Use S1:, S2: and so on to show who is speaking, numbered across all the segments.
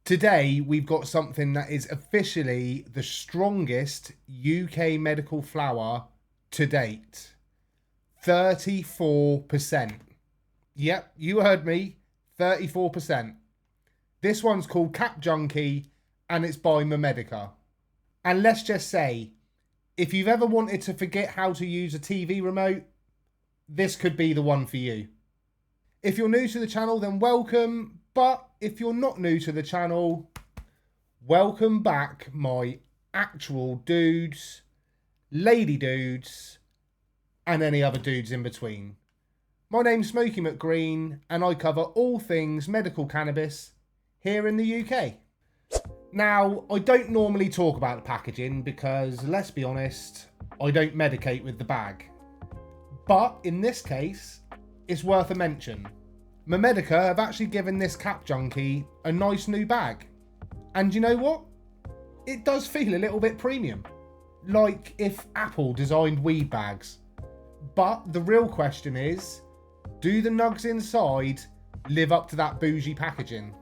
S1: Today, we've got something that is officially the strongest UK medical flower to date. 34%. Yep, you heard me. 34%. This one's called Cap Junky and it's by Mamedica. And let's just say, if you've ever wanted to forget how to use a TV remote, this could be the one for you. If you're new to the channel, then welcome. But if you're not new to the channel, welcome back, my actual dudes, lady dudes, and any other dudes in between. My name's Smokey McGreen, and I cover all things medical cannabis here in the UK. Now, I don't normally talk about the packaging because, let's be honest, I don't medicate with the bag. But in this case, it's worth a mention. Mamedica have actually given this Cap Junky a nice new bag. And you know what? It does feel a little bit premium. Like if Apple designed weed bags. But the real question is, do the nugs inside live up to that bougie packaging?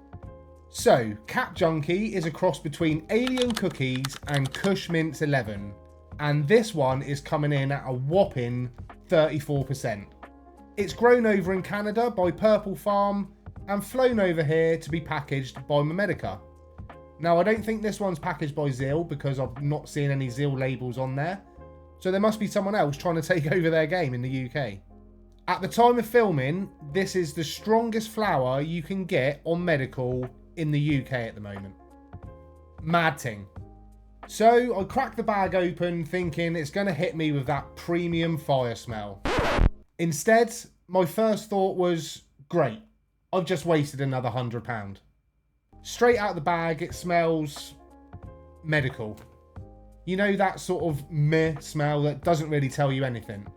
S1: So, Cap Junky is a cross between Alien Cookies and Kush Mints 11. And this one is coming in at a whopping 34%. It's grown over in Canada by Purple Farm and flown over here to be packaged by Mamedica. Now, I don't think this one's packaged by Zill because I've not seen any Zill labels on there. So there must be someone else trying to take over their game in the UK. At the time of filming, this is the strongest flower you can get on medical in the UK at the moment. Mad thing. So I cracked the bag open thinking it's going to hit me with that premium fire smell. Instead, my first thought was, great, I've just wasted another £100. Straight out the bag, it smells medical. You know, that sort of meh smell that doesn't really tell you anything.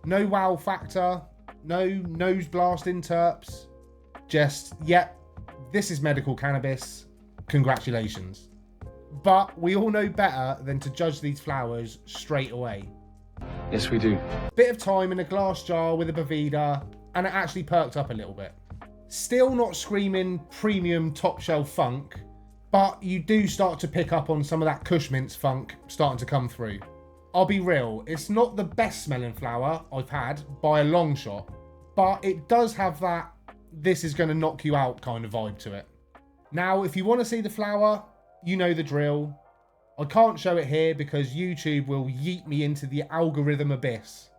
S1: No wow factor, no nose blasting terps. Just, yep, this is medical cannabis. Congratulations. But we all know better than to judge these flowers straight away.
S2: Yes, we do.
S1: Bit of time in a glass jar with a Boveda, and it actually perked up a little bit. Still not screaming premium top shelf funk, but you do start to pick up on some of that Kush Mints funk starting to come through. I'll be real, it's not the best smelling flower I've had by a long shot, but it does have that this is going to knock you out kind of vibe to it. Now, if you want to see the flower, you know the drill. I can't show it here because YouTube will yeet me into the algorithm abyss.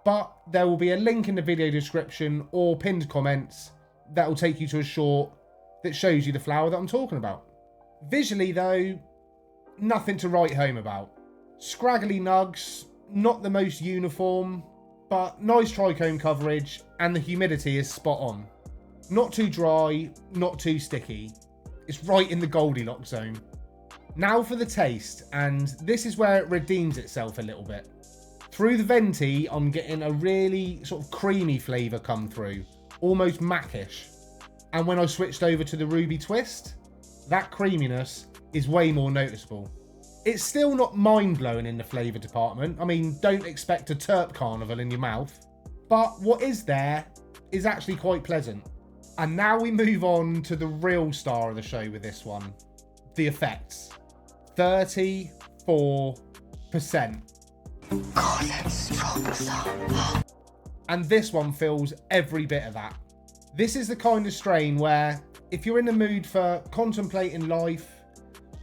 S1: But there will be a link in the video description or pinned comments that will take you to a short that shows you the flower that I'm talking about. Visually though, nothing to write home about. Scraggly nugs, not the most uniform, but nice trichome coverage and the humidity is spot on. Not too dry, not too sticky. It's right in the Goldilocks zone. Now for the taste, and this is where it redeems itself a little bit. Through the venti, I'm getting a really sort of creamy flavour come through, almost mackish. And when I switched over to the Ruby Twist, that creaminess is way more noticeable. It's still not mind-blowing in the flavour department. I mean, don't expect a terp carnival in your mouth. But what is there is actually quite pleasant. And now we move on to the real star of the show with this one. The effects. 34%.
S3: God, that's strong stuff.
S1: And this one feels every bit of that. This is the kind of strain where if you're in the mood for contemplating life,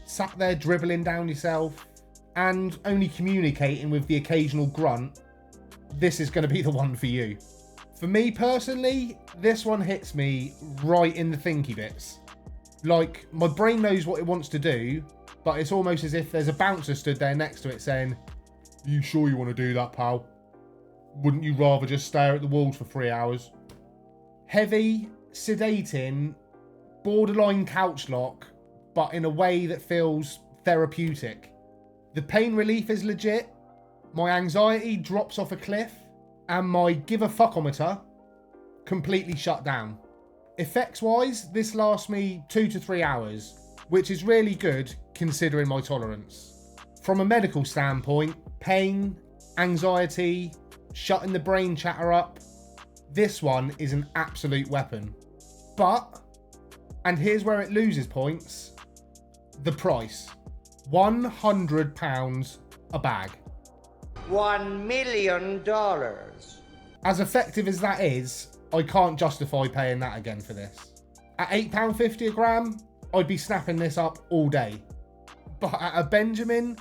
S1: sat there dribbling down yourself, and only communicating with the occasional grunt, this is going to be the one for you. For me personally, this one hits me right in the thinky bits. Like, my brain knows what it wants to do, but it's almost as if there's a bouncer stood there next to it saying, "Are you sure you want to do that, pal? Wouldn't you rather just stare at the walls for 3 hours?" Heavy, sedating, borderline couch lock, but in a way that feels therapeutic. The pain relief is legit, my anxiety drops off a cliff, and my give a fuckometer completely shut down. Effects wise, this lasts me 2 to 3 hours, which is really good considering my tolerance. From a medical standpoint, pain, anxiety, shutting the brain chatter up, this one is an absolute weapon. But, and here's where it loses points, The price, £100 a bag.
S2: $1 million.
S1: As effective as that is, I can't justify paying that again for this. At £8.50 a gram, I'd be snapping this up all day. But at a Benjamin,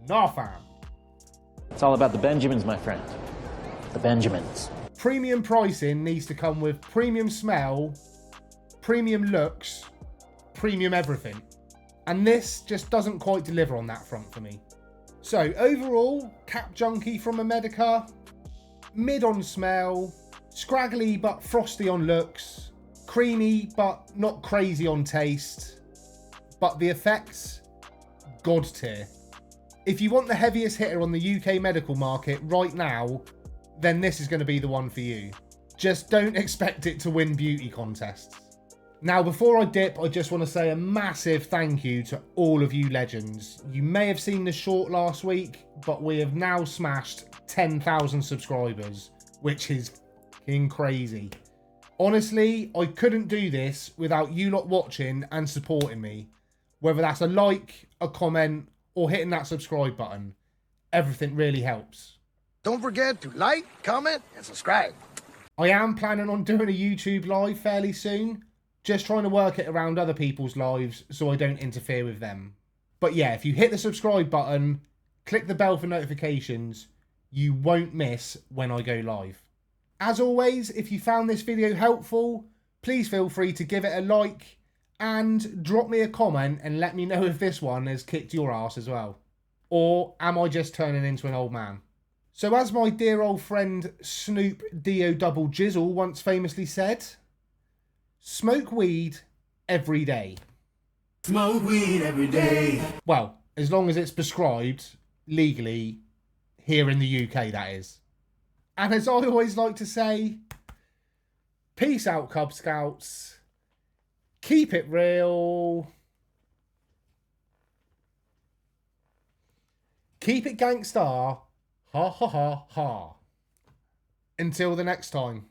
S1: nah fam.
S4: It's all about the Benjamins, my friend. The Benjamins.
S1: Premium pricing needs to come with premium smell, premium looks, premium everything. And this just doesn't quite deliver on that front for me. So overall, Cap Junky from Mamedica, mid on smell, scraggly but frosty on looks, creamy but not crazy on taste, but the effects, god tier. If you want the heaviest hitter on the UK medical market right now, then this is going to be the one for you. Just don't expect it to win beauty contests. Now, before I dip, I just want to say a massive thank you to all of you legends. You may have seen the short last week, but we have now smashed 10,000 subscribers, which is fucking crazy. Honestly, I couldn't do this without you lot watching and supporting me. Whether that's a like, a comment, or hitting that subscribe button. Everything really helps.
S5: Don't forget to like, comment, and subscribe.
S1: I am planning on doing a YouTube live fairly soon. Just trying to work it around other people's lives so I don't interfere with them. But yeah, if you hit the subscribe button, click the bell for notifications, you won't miss when I go live. As always, if you found this video helpful, please feel free to give it a like and drop me a comment and let me know if this one has kicked your ass as well. Or am I just turning into an old man? So as my dear old friend Snoop Dio Double Jizzle once famously said, smoke weed every day.
S6: Smoke weed every day.
S1: Well, as long as it's prescribed legally here in the UK, that is. And as I always like to say, peace out, Cub Scouts. Keep it real. Keep it gangsta. Ha ha ha ha. Until the next time.